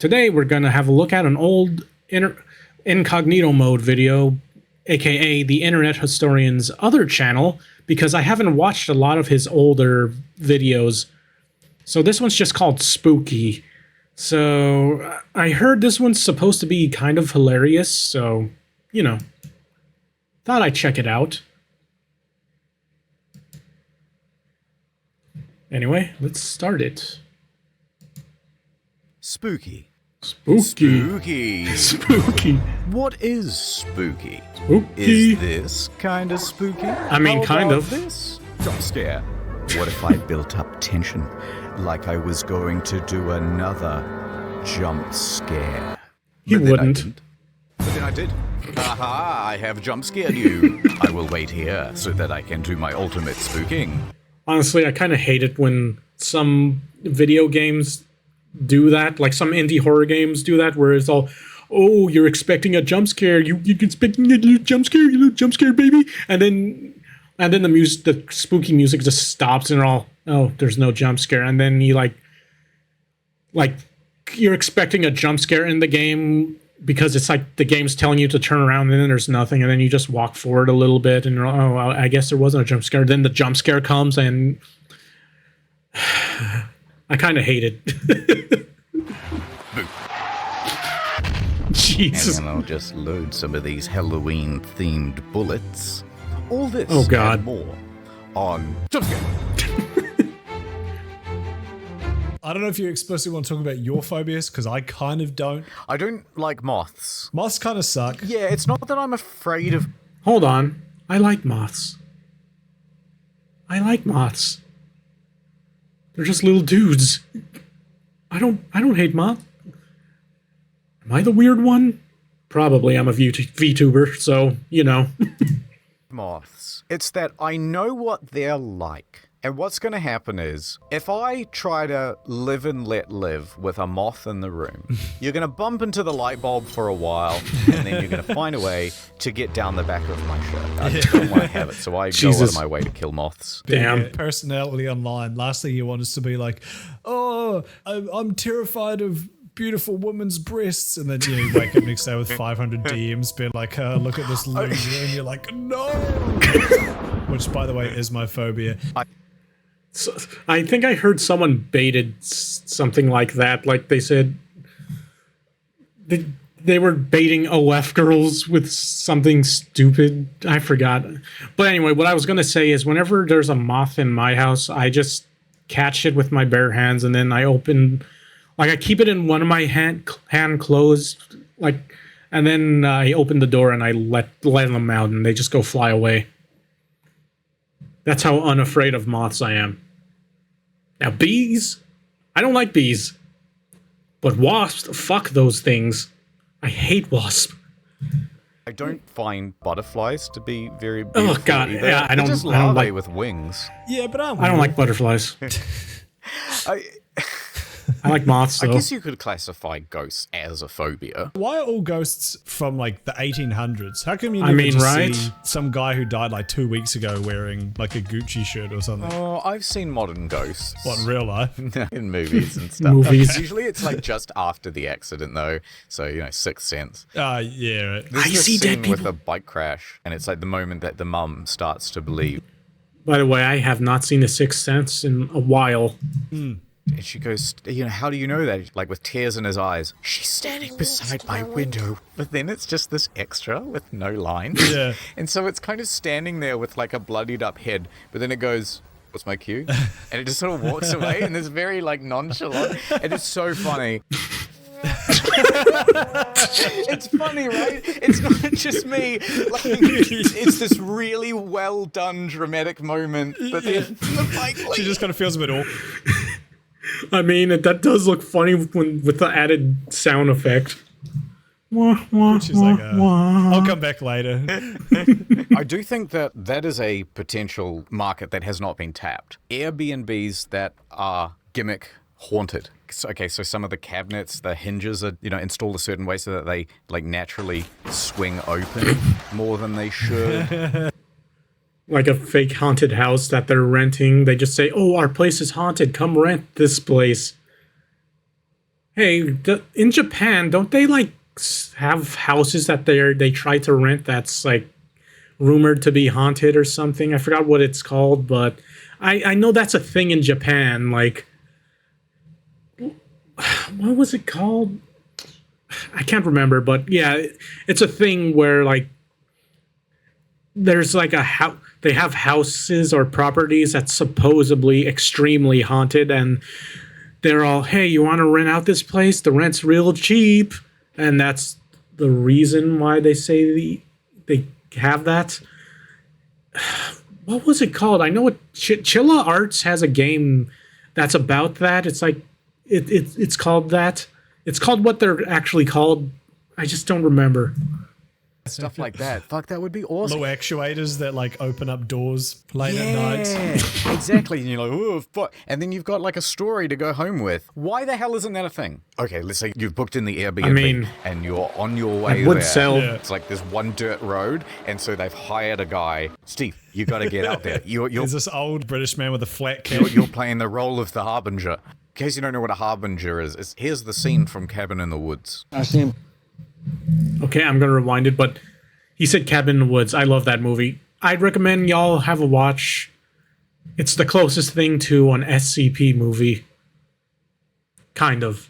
Today we're going to have a look at an old Incognito Mode video, aka the Internet Historian's other channel, because I haven't watched a lot of his older videos. So this one's just called Spooky. So I heard this one's supposed to be kind of hilarious, so, you know, thought I'd check it out. Anyway, let's start it. Spooky. Spooky. Spooky. What is spooky? Spooky. Is this kind of spooky? I mean, How kind about of. This jump scare. What if I built up tension, like I was going to do another jump scare? You But then I wouldn't. didn't. But then I did. Aha! I have jump scared you. I will wait here so that I can do my ultimate spooking. Honestly, I kind of hate it when some video games do that, like some indie horror games do that, where it's all, oh, you're expecting a jump scare, you're expecting a little jump scare, you little jump scare, baby, and then the spooky music just stops, and they're all, oh, there's no jump scare, and then you like you're expecting a jump scare in the game because it's like the game's telling you to turn around, and then there's nothing, and then you just walk forward a little bit, and you're, oh, well, I guess there wasn't a jump scare. Then the jump scare comes, and I kind of hate it. Jesus. And then I'll just load some of these Halloween-themed bullets. All this Oh, God. and more on Jump Scare. I don't know if you explicitly want to talk about your phobias, because I kind of don't. I don't like moths. Moths kind of suck. Yeah, it's not that I'm afraid of... Hold on. I like moths. I like moths. They're just little dudes. I don't hate moths. Am I the weird one? Probably. I'm a VTuber, so, you know. moths. It's that I know what they're like. And what's going to happen is, if I try to live and let live with a moth in the room, you're going to bump into the light bulb for a while, and then you're going to find a way to get down the back of my shirt. I just don't want to have it, so I go out of my way to kill moths. Damn. Personality online. Last thing you want is to be like, oh, I'm terrified of beautiful woman's breasts, and then you wake up next day with 500 DMs being like, look at this loser, and you're like, no. Which, by the way, is my phobia. So, I think I heard someone baited something like that. Like they said they were baiting OF girls with something stupid. I forgot. But anyway, what I was going to say is whenever there's a moth in my house, I just catch it with my bare hands, and then I keep it in one of my hand closed, and then I open the door and I let them out, and they just go fly away. That's how unafraid of moths I am. Now, bees, I don't like bees. But wasps, fuck those things. I hate wasps. I don't find butterflies to be very beautiful. Oh, God, either. yeah, I They're don't just like- larvae with wings. Yeah, but I don't like butterflies. I like moths, I though. guess you could classify ghosts as a phobia. Why are all ghosts from like the 1800s? How come you I never mean, just right? see some guy who died like 2 weeks ago wearing like a Gucci shirt or something? Oh, I've seen modern ghosts. What, in real life? in movies and stuff. Movies. Usually it's like just after the accident though, so you know, Sixth Sense. Yeah, right. There's I this see dead scene with people. a bike crash, and it's like the moment that the mum starts to believe, By the way, I have not seen The Sixth Sense in a while. and she goes, you know, how do you know that? Like with tears in his eyes, she's standing beside my window. But then it's just this extra with no line. Yeah. And so it's kind of standing there with like a bloodied up head, but then it goes, what's my cue? And it just sort of walks away, and it's very like nonchalant, and it's so funny. It's funny, right? It's not just me. Like, it's this really well done dramatic moment, but then the bike She just kind of feels a bit off. I mean, that does look funny with the added sound effect. She's like, I'll come back later. I do think that that is a potential market that has not been tapped. Airbnbs that are gimmick haunted. So some of the cabinets, the hinges are, you know, installed a certain way so that they like naturally swing open more than they should. Like a fake haunted house that they're renting. They just say, oh, our place is haunted. Come rent this place. Hey, in Japan, don't they like have houses that they try to rent that's like rumored to be haunted or something? I forgot what it's called, but I know that's a thing in Japan. Like, what was it called? I can't remember, but yeah, it's a thing where like there's like a house. They have houses or properties that's supposedly extremely haunted, and they're all, hey, you want to rent out this place? The rent's real cheap, and that's the reason why they say they have that. What was it called? I know Chilla Arts has a game that's about that. It's like it's called that. It's called what they're actually called. I just don't remember. Stuff like that. Fuck, that would be awesome. Little actuators that like open up doors late at night. Exactly. And you're like, oh, fuck. And then you've got like a story to go home with. Why the hell isn't that a thing? Okay, let's say you've booked in the Airbnb and you're on your way would there. sell. Yeah. It's like this one dirt road, and so they've hired a guy. Steve, you got to get out there. There's this old British man with a flat cap. You're playing the role of the harbinger. In case you don't know what a harbinger is, here's the scene from Cabin in the Woods. I see him. Okay, I'm gonna rewind it, but he said Cabin in the Woods. I love that movie. I'd recommend y'all have a watch. It's the closest thing to an SCP movie. Kind of.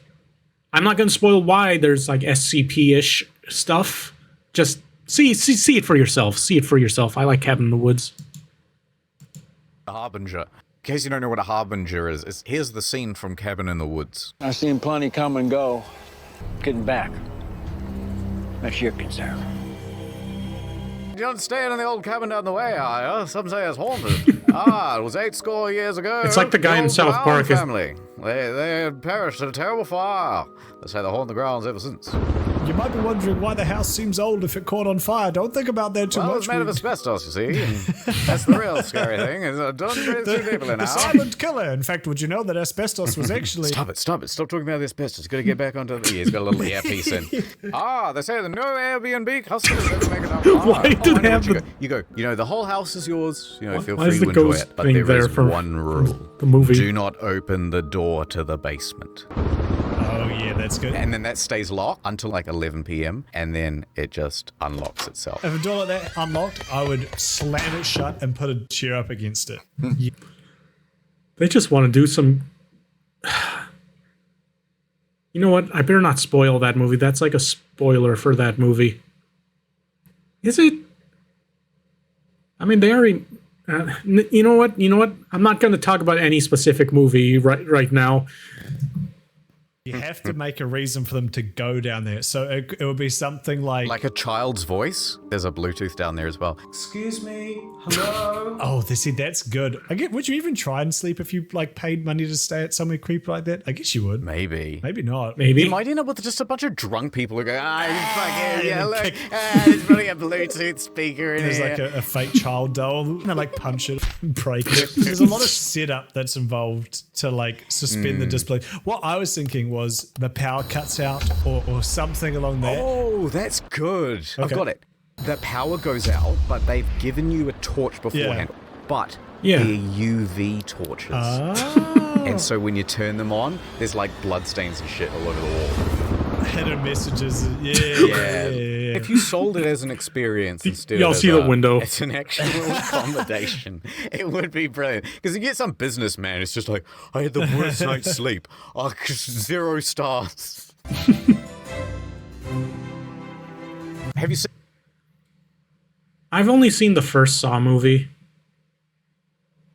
I'm not gonna spoil why there's like SCP-ish stuff. Just see it for yourself. See it for yourself. I like Cabin in the Woods. The harbinger. In case you don't know what a harbinger is, here's the scene from Cabin in the Woods. I've seen plenty come and go. Getting back. That's your concern. You're not staying in the old cabin down the way, are you? Some say it's haunted. It was 80 years ago. It's like the guy in old South Brown Park is- family. They had perished in a terrible fire. They say they haunt the grounds ever since. You might be wondering why the house seems old if it caught on fire. Don't think about that too Well, much. it's made of asbestos, you see. And that's the real scary thing. Is don't bring two people in the now. silent killer. In fact, would you know that asbestos was actually... Stop it. Stop talking about the asbestos. Got to get back onto the... Yeah, he's got a little earpiece in. They say the no Airbnb customers ever make it up. Why did it have you go, the whole house is yours. Feel Why free is to the enjoy ghost it. But thing there there is for one rule. the movie? Do not open the door to the basement. Oh, yeah, that's good. And then that stays locked until like 11 p.m. and then it just unlocks itself. If a door like that unlocked, I would slam it shut and put a chair up against it. Yeah. They just want to do some... You know what? I better not spoil that movie. That's like a spoiler for that movie. Is it? I mean, they already... you know what? I'm not going to talk about any specific movie right now. You have to make a reason for them to go down there. So it would be something like... Like a child's voice. There's a Bluetooth down there as well. Excuse me. Hello. Oh, that's good. Would you even try and sleep if you like paid money to stay at somewhere creepy like that? I guess you would. Maybe. Maybe not. Maybe. You might end up with just a bunch of drunk people who go, fucking, yeah, look, there's probably a Bluetooth speaker in There's here. like a fake child doll. And they like punch it and break it. There's a lot of setup that's involved to like suspend the disbelief. What I was thinking was the power cuts out or something along that. Oh, that's good. I've Okay. got it. The power goes out, but they've given you a torch beforehand. But Yeah. they're UV torches. And so when you turn them on, there's like bloodstains and shit all over the wall. Hidden messages. Yeah. If you sold it as an experience instead Y'all of see the window. it's an actual accommodation, it would be brilliant. Because you get some businessman, it's just like, I had the worst night's sleep. 0 stars. Have you seen... I've only seen the first Saw movie.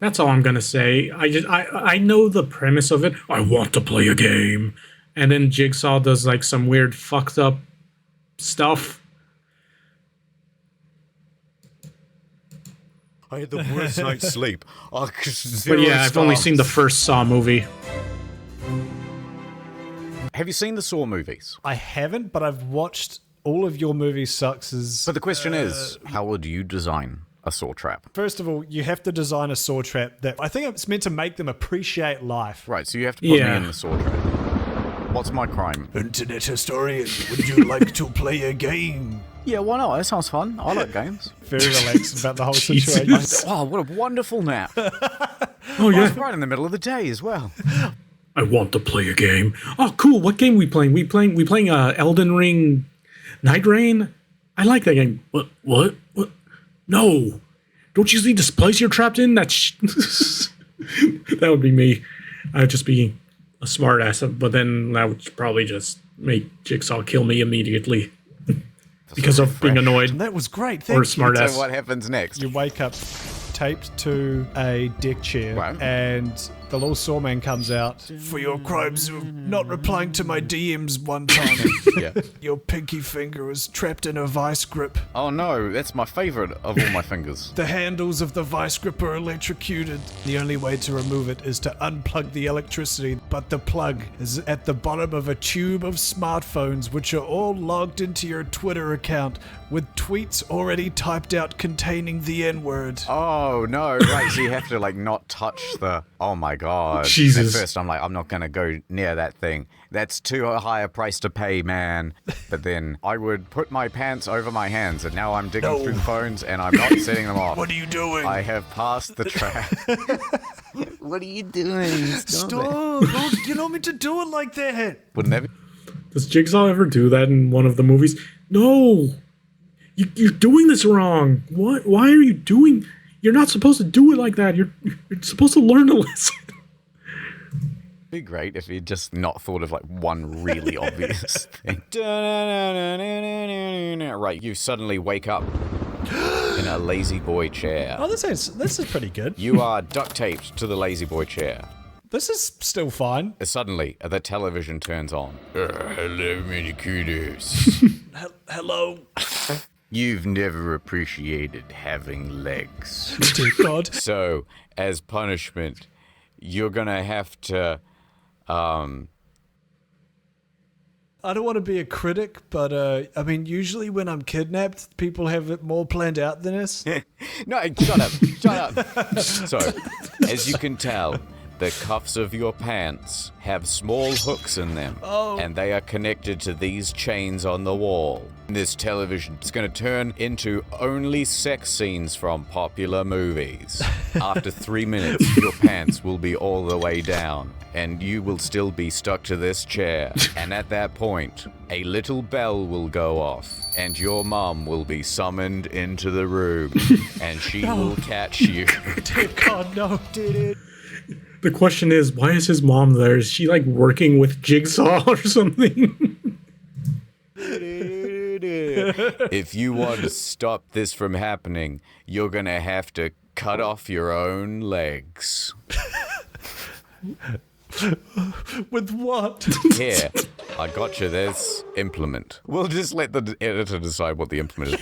That's all I'm gonna say. I know the premise of it. I want to play a game. And then Jigsaw does like some weird fucked up stuff. I had the worst night's sleep. But yeah, I've only seen the first Saw movie. Have you seen the Saw movies? I haven't, but I've watched all of your movie sucks. But the question is, how would you design a saw trap? First of all, you have to design a saw trap that I think it's meant to make them appreciate life. Right, so you have to put me Yeah. in the saw trap. What's my crime? Internet historian, would you like to play a game? Yeah, why not? That sounds fun. I like games. Very relaxed about the whole Jesus. situation. Oh, what a wonderful nap. Oh yeah. Right in the middle of the day as well. I want to play a game. Oh, cool. What game we playing? We playing Elden Ring Night Rain? I like that game. What? No. Don't you see this place you're trapped in? That would be me. I'd just be a smart ass, but then that would probably just make Jigsaw kill me immediately. Because of being annoyed. That was great. Or smart ass. So what happens next? You wake up taped to a deck chair, Wow. and the little sawman comes out. For your crimes of not replying to my DMs one time, Yeah. your pinky finger was trapped in a vice grip. Oh no, that's my favorite of all my fingers. The handles of the vice grip are electrocuted. The only way to remove it is to unplug the electricity, but the plug is at the bottom of a tube of smartphones, which are all logged into your Twitter account with tweets already typed out containing the N-word. Oh no, right, so you have to like not touch the... Oh my god. Jesus. At first I'm like, I'm not gonna go near that thing. That's too high a price to pay, man. But then I would put my pants over my hands, and now I'm digging through the phones and I'm not setting them off. What are you doing? I have passed the trap. What are you doing? Stop! You don't mean to do it like that. Wouldn't that be... Does Jigsaw ever do that in one of the movies? No! You're doing this wrong. What? Why are you doing... You're not supposed to do it like that. You're supposed to learn a lesson. It'd be great if you just not thought of like one really obvious thing. Right, you suddenly wake up in a lazy boy chair. Oh, this is pretty good. You are duct taped to the lazy boy chair. This is still fine. Suddenly, the television turns on. Hello, mini kudos. Hello. You've never appreciated having legs. Dear God. So, as punishment, you're gonna have to, I don't want to be a critic, but I mean, usually when I'm kidnapped, people have it more planned out than us. No, shut up. So, as you can tell, the cuffs of your pants have small hooks in them, and they are connected to these chains on the wall. This television is going to turn into only sex scenes from popular movies. After 3 minutes, your pants will be all the way down, and you will still be stuck to this chair. And at that point, a little bell will go off, and your mom will be summoned into the room, and she will catch you. Dear God, no. Did it? The question is, why is his mom there? Is she like working with Jigsaw or something? If you want to stop this from happening, you're gonna have to cut off your own legs. With what? Here, I got you this implement. We'll just let the editor decide what the implement is.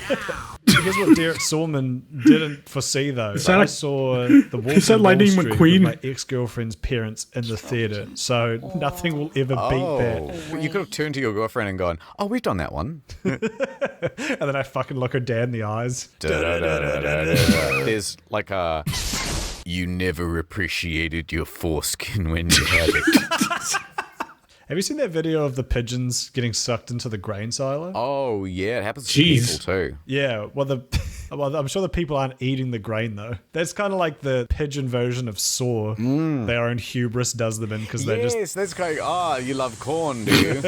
Here's what Derek Sorman didn't foresee, though. that I a- saw The Wolf Is that of Wall Lightning Street McQueen? with my ex-girlfriend's parents in the theater, so nothing will ever beat that. Well, you could have turned to your girlfriend and gone, "Oh, we've done that one." And then I fucking look her dad in the eyes. There's like a... You never appreciated your foreskin when you had it. Have you seen that video of the pigeons getting sucked into the grain silo? Oh, yeah, it happens to Jeez. people too. Yeah, well, I'm sure the people aren't eating the grain, though. That's kind of like the pigeon version of Saw. Their own hubris does them in because they're just... Yes, that's going, you love corn, do you?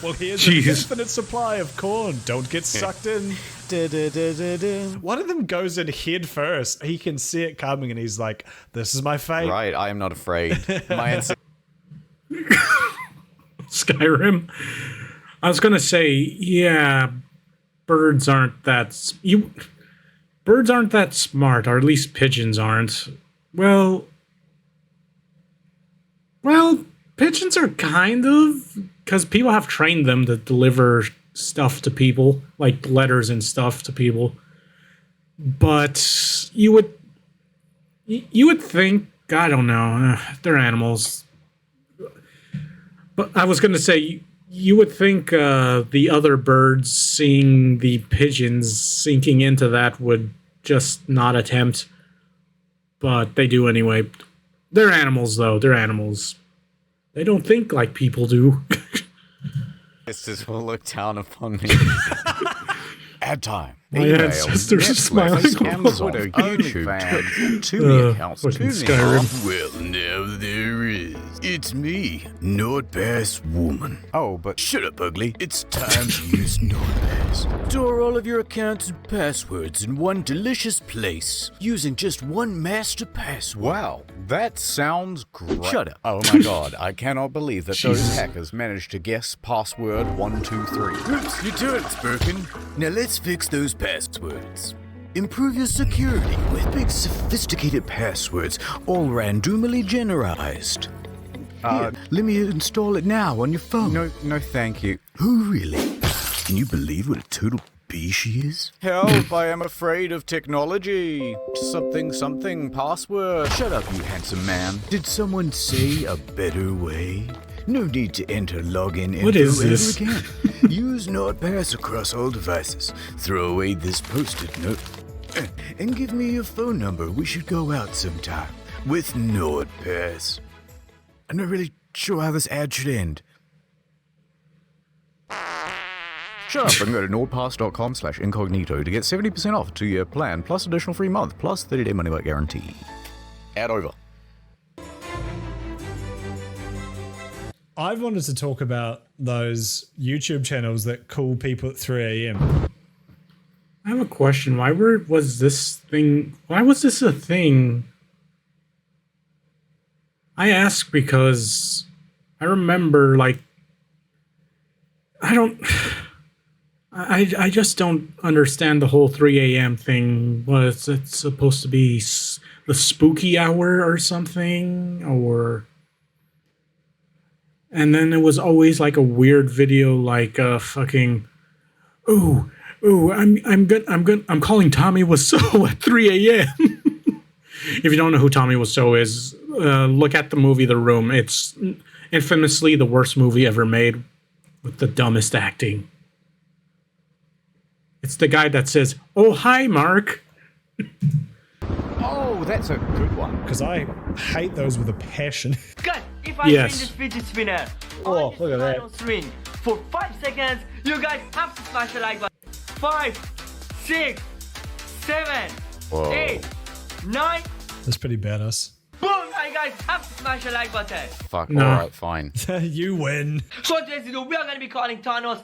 Well, here's Jeez. an infinite supply of corn. Don't get sucked in. One of them goes in head first. He can see it coming and he's like, this is my fate. Right, I am not afraid. My answer... Skyrim. I was gonna say, yeah, birds aren't that smart, or at least pigeons aren't. Well, pigeons are kind of, because people have trained them to deliver stuff to people, like letters and stuff to people. But you would think, I don't know, they're animals. But I was going to say, you would think the other birds seeing the pigeons sinking into that would just not attempt. But they do anyway. They're animals, though. They're animals. They don't think like people do. Sisters will look down upon me. Ad time. My ancestors are smiling. Amazon, YouTube, Tubi accounts, fucking tuning Skyrim. on. Well, now there is. It's me, NordPass Woman. Oh, but Shut up, ugly. It's time to use NordPass. Store all of your accounts and passwords in one delicious place using just one master password. wow, that sounds great. Shut up. Oh my god, I cannot believe that those hackers managed to guess password 123. Oops, your turret's broken. Now let's fix those passwords. Improve your security with big sophisticated passwords, all randomly generalized. Here, let me install it now on your phone. No, thank you. Who really? Can you believe what a total bee she is? Help, I am afraid of technology. Something password. Shut up, you handsome man. Did someone say a better way? No need to enter login info What is ever this? again. Use NordPass across all devices. Throw away this post-it note. And give me your phone number. We should go out sometime with NordPass. I'm not really sure how this ad should end. Shut up and go to nordpass.com/incognito to get 70% off a 2-year plan, plus additional free month, plus 30-day money-back guarantee. Ad over. I've wanted to talk about those YouTube channels that call people at 3 a.m. I have a question. Why was this a thing? I ask because I remember, like, I just don't understand the whole 3 a.m. thing. Was it supposed to be the spooky hour or something? And then it was always like a weird video, like fucking, ooh, I'm calling Tommy Wiseau at 3 a.m. If you don't know who Tommy Wiseau is, look at the movie The Room. It's infamously the worst movie ever made with the dumbest acting. It's the guy that says, "Oh, hi, Mark." Oh, that's a good one. Because I hate those with a passion. Guys, if I Yes. spin this fidget spinner, Oh, on look at that. final swing for 5 seconds, you guys have to smash the like button. 5, 6, 7, Whoa. 8, 9. That's pretty badass. Boom! You guys have to smash the like button. Fuck, No. alright, fine. You win. So today's video, we are going to be calling Thanos.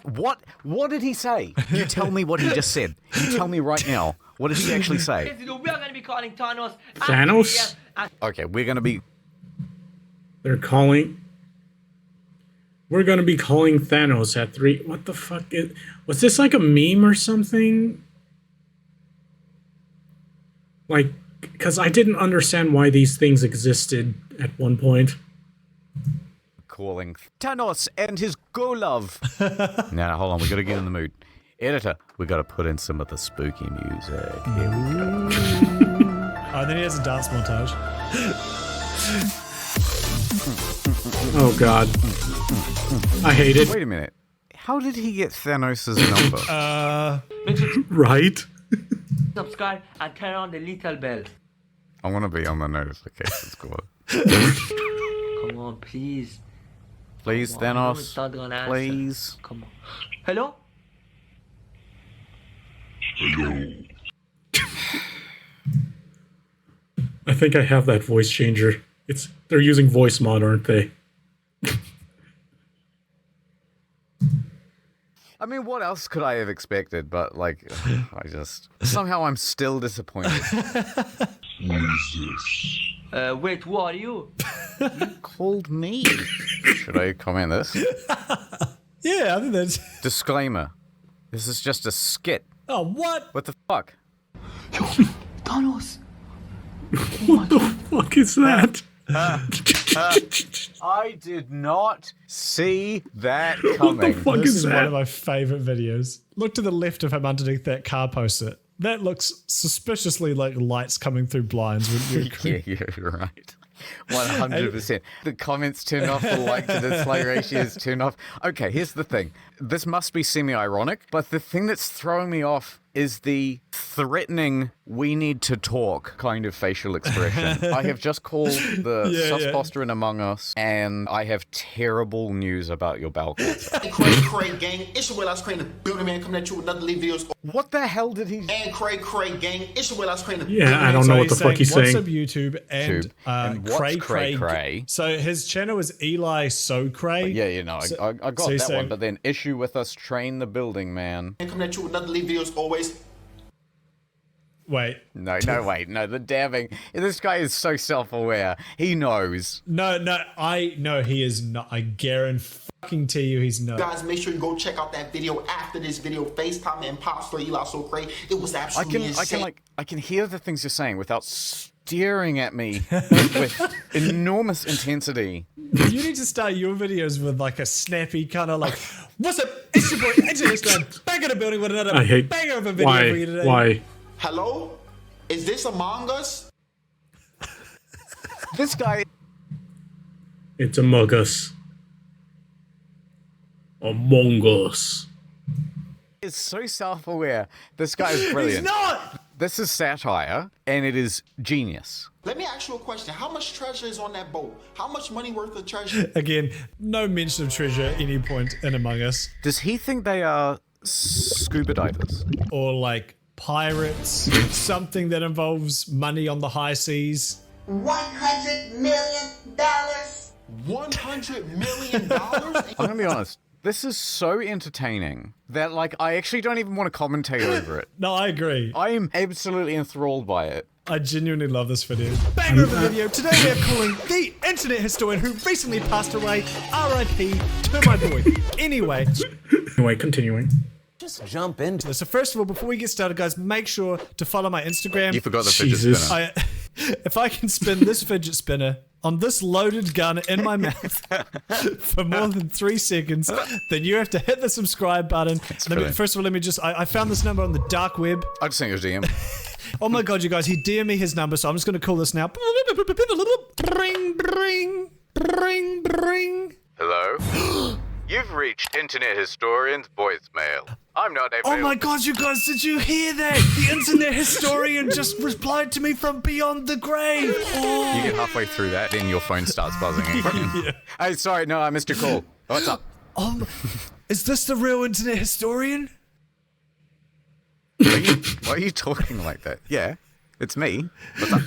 What did he say? You tell me what he just said. You tell me right now. What did he actually say? Today's video, we are going to be calling Thanos. at Thanos? 3 a.m. and Okay, we're gonna be... We're gonna be calling Thanos at 3. What the fuck was this, like a meme or something? Like, because I didn't understand why these things existed at one point. calling Thanos and his Golov. Now, hold on, we gotta get in the mood. Editor, we gotta put in some of the spooky music. Here we go. Oh, then he has a dance montage. Oh god. I hate it. Wait a minute. How did he get Thanos' number? make sure to Right? subscribe and turn on the little bell. I wanna be on the notifications squad. Come on, please. Please, Come on, I know it's Thanos. not gonna answer. Please. Come on. Hello? I think I have that voice changer. They're using voice mod, aren't they? I mean, what else could I have expected? But, like, somehow I'm still disappointed. Wait, who are you? Called me. Should I comment this? Yeah, I think that's. Disclaimer. This is just a skit. Oh, what? What the fuck? Thanos. What the fuck is that? I did not see that What the coming. fuck This is is one that? of my favorite videos. Look to the left of him underneath that car poster. That looks suspiciously like lights coming through blinds. Wouldn't you agree? Yeah, you're right. 100%. The comments turned off, the like to display ratio is turned off. Okay, here's the thing. This must be semi-ironic, but the thing that's throwing me off is the threatening, we need to talk kind of facial expression. I have just called the sus poster in Among Us, and I have terrible news about your bowel cancer. Craig gang, it's your Will. I was creating a building man coming at you with another lead videos. What the hell did he? And Cray Cray gang. It's your way last Cray. Yeah, I don't know what the fuck he's What's saying. up, YouTube? And, And what's Cray Cray Cray? So his channel is Eli So Cray. Yeah, you know, So- I got so he's that saying- one. But then issue with us, train the building man. And coming at you with another lead videos always. Wait. No, wait, no, the dabbing. This guy is so self-aware. He knows. No, he is not. I guarantee you he's not. Guys, make sure you go check out that video after this video. FaceTime Imposter Eli So Cray. It was absolutely insane. I can hear the things you're saying without staring at me with enormous intensity. You need to start your videos with like a snappy kind of like, what's up? It's your boy, Internet back in the building with another I hate banger of a video for you today. Why? Hello? Is this Among Us? This guy It's Among Us. Among Us. is so self-aware. This guy is brilliant. He's not! This is satire, and it is genius. Let me ask you a question. How much treasure is on that boat? How much money worth of treasure? Again, no mention of treasure at any point in Among Us. Does he think they are scuba divers? Or like pirates, something that involves money on the high seas. $100 million. $100 million? I'm gonna be honest. This is so entertaining that, like, I actually don't even want to commentate over it. No, I agree. I am absolutely enthralled by it. I genuinely love this video. Banger of a video. Today we are calling the internet historian who recently passed away, R.I.P. to my boy. Anyway, Continuing. Just jump into so first of all, before we get started, guys, make sure to follow my Instagram. You forgot the fidget Jesus. spinner. If I can spin this fidget spinner on this loaded gun in my mouth for more than 3 seconds, then you have to hit the subscribe button. brilliant. First of all, let me just, I found this number on the dark web. I just think it was DM. Oh my god, you guys, he DM me his number, so I'm just going to call this now. Bring, bring, bring, bring. Hello? You've reached Internet Historian's voicemail. I'm not Oh my god, you guys, did you hear that? The internet historian just replied to me from beyond the grave. Oh. You get halfway through that, then your phone starts buzzing again. Yeah. Hey, sorry, no, I missed your call. What's up? Is this the real internet historian? Why are you talking like that? Yeah, it's me. What's up?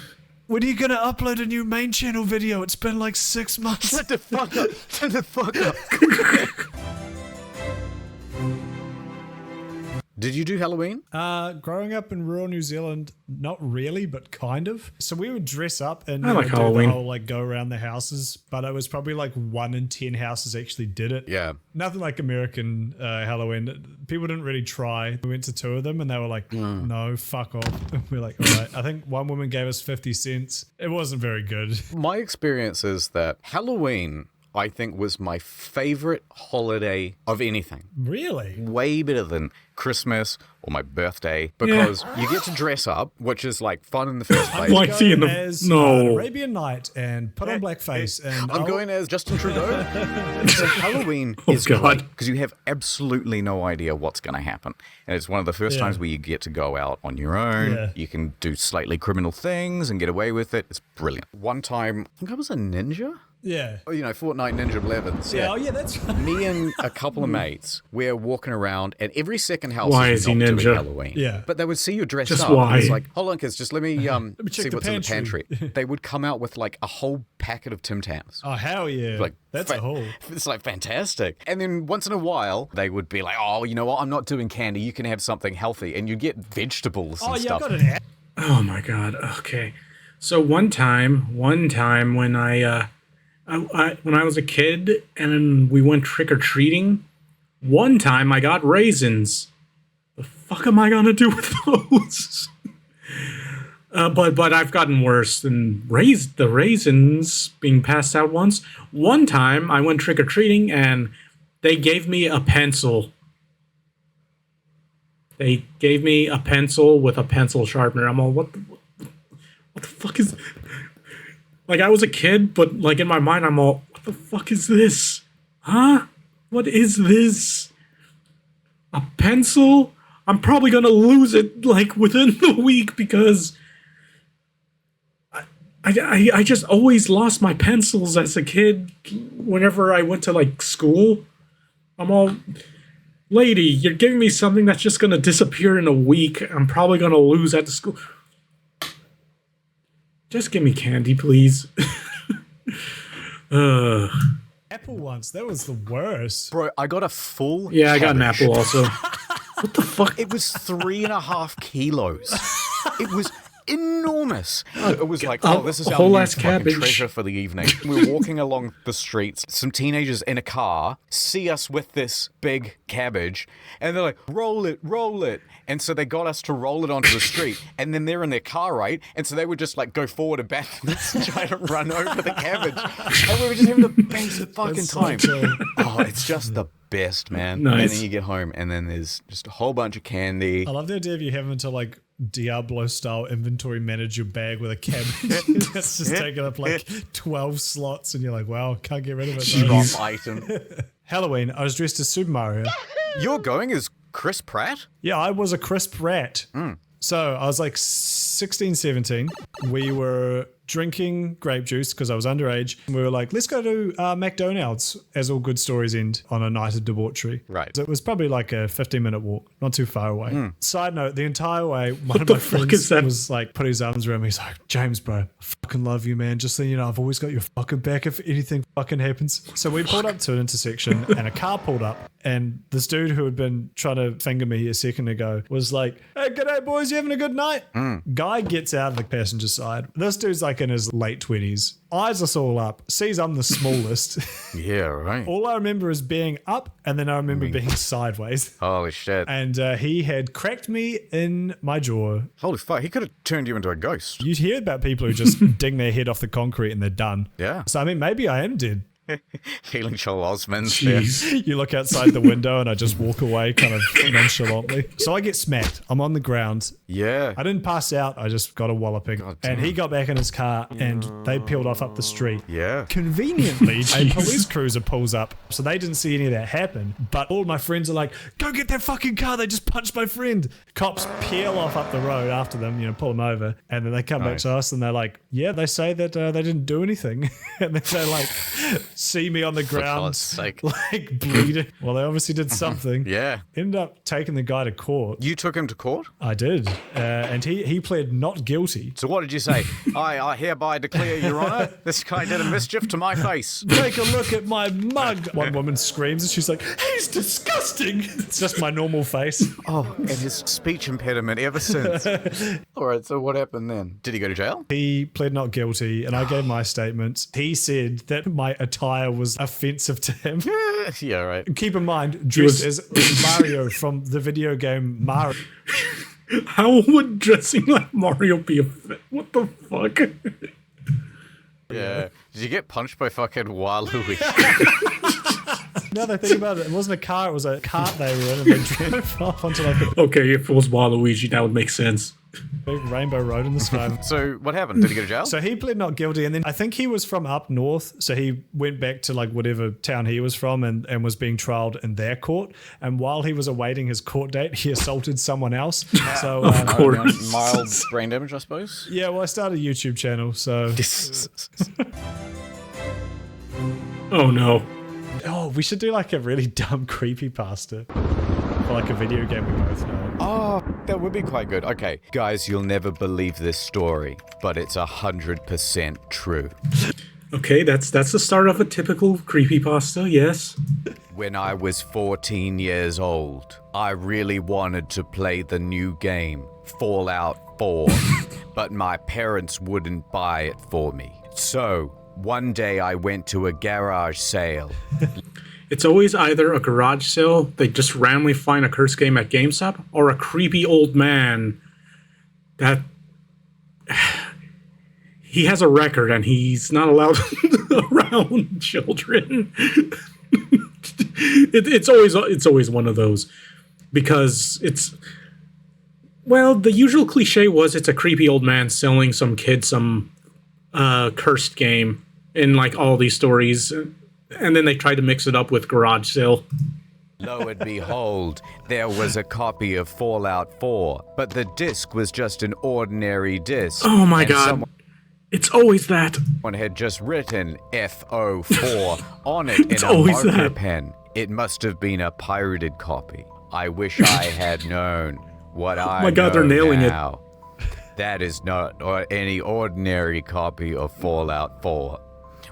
When are you gonna upload a new main channel video? It's been like 6 months. Shut the fuck up. Shut the fuck up. Did you do Halloween? Growing up in rural New Zealand, not really, but kind of. So we would dress up and I like do Halloween. the whole like go around the houses, but it was probably like 1 in 10 houses actually did it. Yeah. Nothing like American Halloween. People didn't really try. We went to 2 of them and they were like, no, fuck off. We're like, all right. I think one woman gave us 50 cents. It wasn't very good. My experience is that Halloween, I think, was my favorite holiday of anything. Really? Way better than Christmas or my birthday because you get to dress up, which is like fun in the first place. Like seeing the As no. Arabian Night and put on blackface and I'm going as Justin Trudeau. So Halloween is God. because you have absolutely no idea what's going to happen. And it's one of the first times where you get to go out on your own. Yeah. You can do slightly criminal things and get away with it. It's brilliant. One time, I think I was a ninja. Yeah. Oh, you know, Fortnite Ninja 11s. Yeah. Oh yeah, that's right. Me and a couple of mates, we're walking around, and every second house Why is is he not doing ninja? Halloween. Yeah. But they would see you dressed Just up. And why? it's like, hold on, kids, just let me check see the what's in the pantry. pantry. They would come out with like a whole packet of Tim Tams. Oh hell yeah. Like That's a whole. It's like fantastic. And then once in a while, they would be like, oh, you know what? I'm not doing candy. You can have something healthy, and you get vegetables and Oh yeah, stuff. I got an Oh my god. Okay. So one time when I when I was a kid and we went trick or treating, one time I got raisins. The fuck am I gonna do with those? But I've gotten worse than the raisins being passed out once. One time I went trick or treating and they gave me a pencil. They gave me a pencil with a pencil sharpener. I'm all, what the fuck is... Like, I was a kid, but, like, in my mind, I'm all, what the fuck is this? Huh? What is this? A pencil? I'm probably gonna lose it, like, within the week because... I just always lost my pencils as a kid whenever I went to, like, school. I'm all... Lady, you're giving me something that's just gonna disappear in a week. I'm probably gonna lose at the school. Just give me candy, please. Apple once, that was the worst. Bro, I got a full Yeah, I got an cabbage. apple also. What the fuck? It was 3.5 kilos. It was enormous. It was like, oh, this is a our whole new ass fucking cabbage. treasure for the evening. We were walking along the streets. Some teenagers in a car see us with this big cabbage, and they're like, roll it, roll it. And so they got us to roll it onto the street, and then they're in their car, right? And so they would just like go forward and backwards and try to run over the cabbage. And we were just having the best fucking That's so time. chill. Oh, it's just the best, man. Nice. And then you get home, and then there's just a whole bunch of candy. I love the idea of you having to like Diablo style inventory manage your bag with a cabbage. That's just taking up like 12 slots, and you're like, wow, can't get rid of it. though. Drop item. Halloween, I was dressed as Super Mario. You're going as Chris Pratt? Yeah, I was a crisp rat. So I was like 16, 17. We were drinking grape juice because I was underage. We were like, let's go to McDonald's, as all good stories end on a night of debauchery. Right. So it was probably like a 15-minute walk, not too far away. Side note, the entire way, one of the my fuck friends is that? was like, put his arms around me. He's like, James, bro, I fucking love you, man. Just so you know, I've always got your fucking back if anything fucking happens. So we pulled up to an intersection and a car pulled up, and this dude who had been trying to finger me a second ago was like, hey, g'day, boys, you having a good night? Guy gets out of the passenger side. This dude's like in his late 20s. Eyes us all up, sees I'm the smallest. Yeah, right. All I remember is being up, and then I remember being sideways. Holy shit. And he had cracked me in my jaw. Holy fuck, he could have turned you into a ghost. You'd hear about people who just ding their head off the concrete and they're done. Yeah. So, I mean, maybe I am dead. Healing Joel Osmond's there. Jeez. You look outside the window and I just walk away kind of nonchalantly. So I get smacked. I'm on the ground. Yeah. I didn't pass out. I just got a walloping. And he got back in his car and they peeled off up the street. Yeah. Conveniently, a police cruiser pulls up. So they didn't see any of that happen. But all my friends are like, go get that fucking car. They just punched my friend. Cops peel off up the road after them, pull them over. And then they come back to us and they're like, yeah, they say that they didn't do anything. And then they like see me on the ground, God's sake. like bleeding. Well, they obviously did something. Yeah. Ended up taking the guy to court. You took him to court? I did. And he pled not guilty. So what did you say? I hereby declare, Your Honour, this guy did a mischief to my face. Take a look at my mug. One woman screams and she's like, he's disgusting. It's just my normal face. Oh, and his speech impediment ever since. All right, so what happened then? Did he go to jail? He pled not guilty and I gave my statement. He said that my attire was offensive to him. Yeah, right. Keep in mind, dressed as Mario from the video game Mario. How would dressing like Mario be a what the fuck? Yeah. Did you get punched by fucking Waluigi? Now that I think about it, it wasn't a car, it was a cart they were in and they drove off onto like a Okay, if it was Waluigi, that would make sense. big rainbow road in the sky. So what happened? Did he go to jail? So he pled not guilty, and then I think he was from up north, so he went back to like whatever town he was from and was being trialed in their court. And while he was awaiting his court date, he assaulted someone else. So Of course. Mild brain damage, I suppose. yeah, well, I started a YouTube channel, so Oh no. oh, we should do like a really dumb creepypasta for like a video game we both know. Oh, that would be quite good. Okay, guys, you'll never believe this story, but it's 100% true. Okay, that's the start of a typical creepypasta, yes. When I was 14 years old, I really wanted to play the new game, Fallout 4, but my parents wouldn't buy it for me. So, one day I went to a garage sale. It's always either a garage sale, they just randomly find a cursed game at GameStop, or a creepy old man that he has a record and he's not allowed around children. It's always one of those because the usual cliche was it's a creepy old man selling some kid some cursed game in like all these stories. And then they tried to mix it up with garage sale. Lo and behold, there was a copy of Fallout 4, but the disc was just an ordinary disc. Oh my and god. It's always that. Someone had just written FO4 on it in a always marker that. pen. It must have been a pirated copy. I wish I had known what I my God, they're know nailing it. now. That is not any ordinary copy of Fallout 4.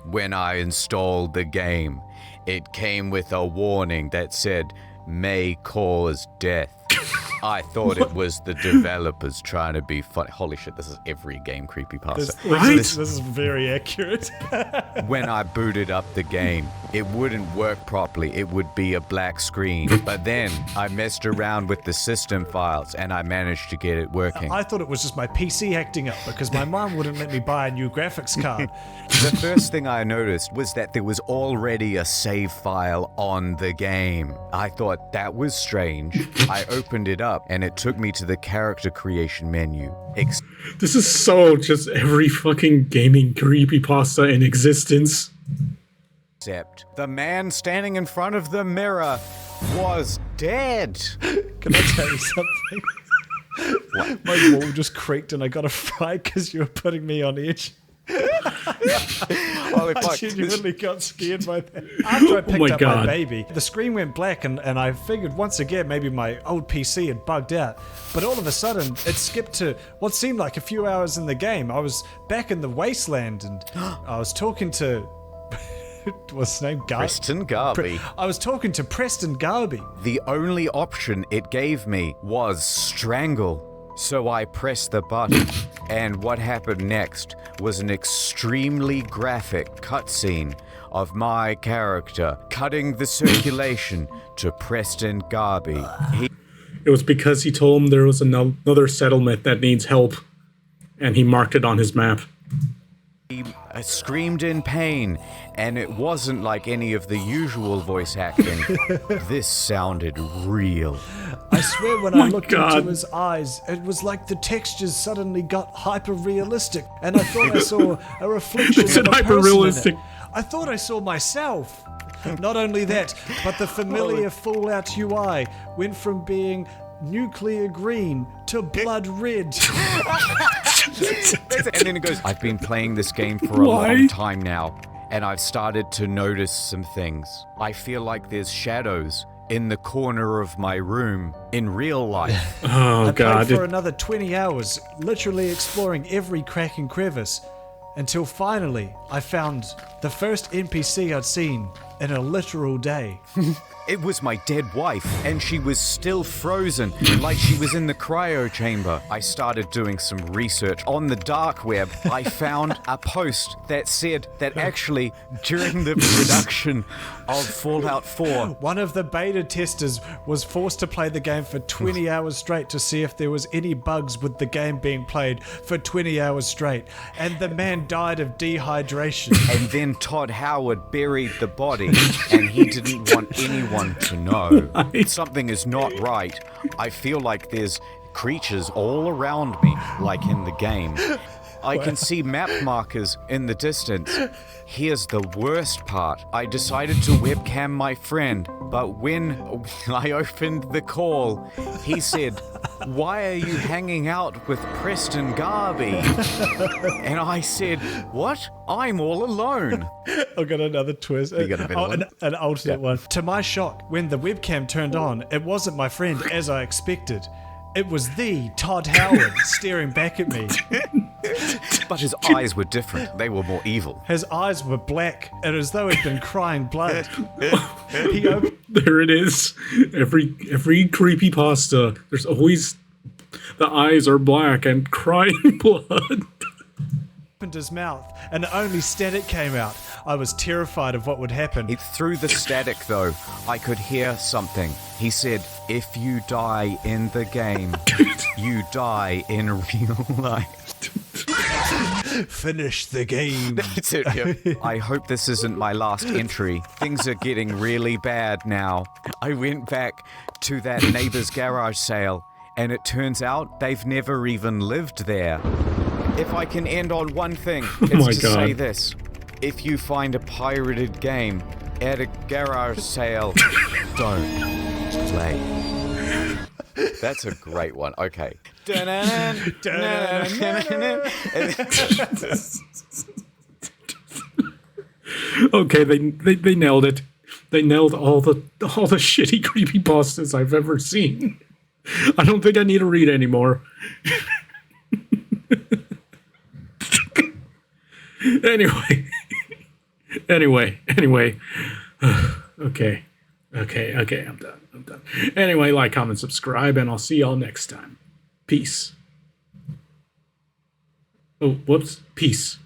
When I installed the game, it came with a warning that said, "May cause death." I thought it was the developers trying to be funny. Holy shit, this is every game creepypasta. Right? This is very accurate. When I booted up the game, it wouldn't work properly. It would be a black screen. But then I messed around with the system files and I managed to get it working. I thought it was just my PC acting up because my mom wouldn't let me buy a new graphics card. The first thing I noticed was that there was already a save file on the game. I thought that was strange. I opened it up and it took me to the character creation menu. This is so just every fucking gaming creepypasta in existence. Except the man standing in front of the mirror was dead. Can I tell you something? My wall just creaked and I got a fright because you were putting me on edge. Holy I fuck. genuinely got scared by that. After I picked my up God. my baby, the screen went black and I figured once again maybe my old PC had bugged out. But all of a sudden, it skipped to what seemed like a few hours in the game. I was back in the wasteland and I was talking to... what's his name? Preston Garby. I was talking to Preston Garby. The only option it gave me was strangle. So I pressed the button, and what happened next was an extremely graphic cutscene of my character cutting the circulation to Preston Garby. It was because he told him there was another settlement that needs help, and he marked it on his map. He screamed in pain, and it wasn't like any of the usual voice acting. This sounded real. I swear when I looked God. into his eyes, it was like the textures suddenly got hyper-realistic, and I thought I saw a reflection It's of a person in hyper-realistic. it. I thought I saw myself. Not only that, but the familiar Fallout UI went from being nuclear green to blood red. And then it goes, I've been playing this game for a Why? long time now, and I've started to notice some things. I feel like there's shadows in the corner of my room in real life. Oh, I God. played for another 20 hours, literally exploring every crack and crevice, until finally I found the first NPC I'd seen in a literal day. It was my dead wife, and she was still frozen, like she was in the cryo chamber. I started doing some research on the dark web. I found a post that said that actually, during the production of Fallout 4, One of the beta testers was forced to play the game for 20 hours straight to see if there was any bugs with the game being played for 20 hours straight, and the man died of dehydration. and then Todd Howard buried the body, and he didn't want anyone to know. Something is not right. I feel like there's creatures all around me, like in the game. I can see map markers in the distance. Here's the worst part. I decided to webcam my friend, but when I opened the call, he said, "Why are you hanging out with Preston Garby?" And I said, "What? I'm all alone." I got another twist. You got a better one? An alternate one. To my shock, when the webcam turned on, it wasn't my friend as I expected. It was the Todd Howard staring back at me. But his eyes were different. They were more evil. His eyes were black, and as though he'd been crying blood. He opened There it is. Every creepypasta, there's always the eyes are black and crying blood. his mouth, and only static came out. I was terrified of what would happen. Through the static, though, I could hear something. He said, "If you die in the game, you die in real life." Finish the game. That's it, yeah. I hope this isn't my last entry. Things are getting really bad now. I went back to that neighbor's garage sale, and it turns out they've never even lived there. If I can end on one thing, it's my to God. say this. If you find a pirated game at a garage sale, don't play. That's a great one. Okay. Okay, they nailed it. They nailed all the shitty creepypastas I've ever seen. I don't think I need to read anymore. Anyway. Okay, I'm done. Anyway, like, comment, subscribe, and I'll see y'all next time. Peace. Oh, whoops. Peace.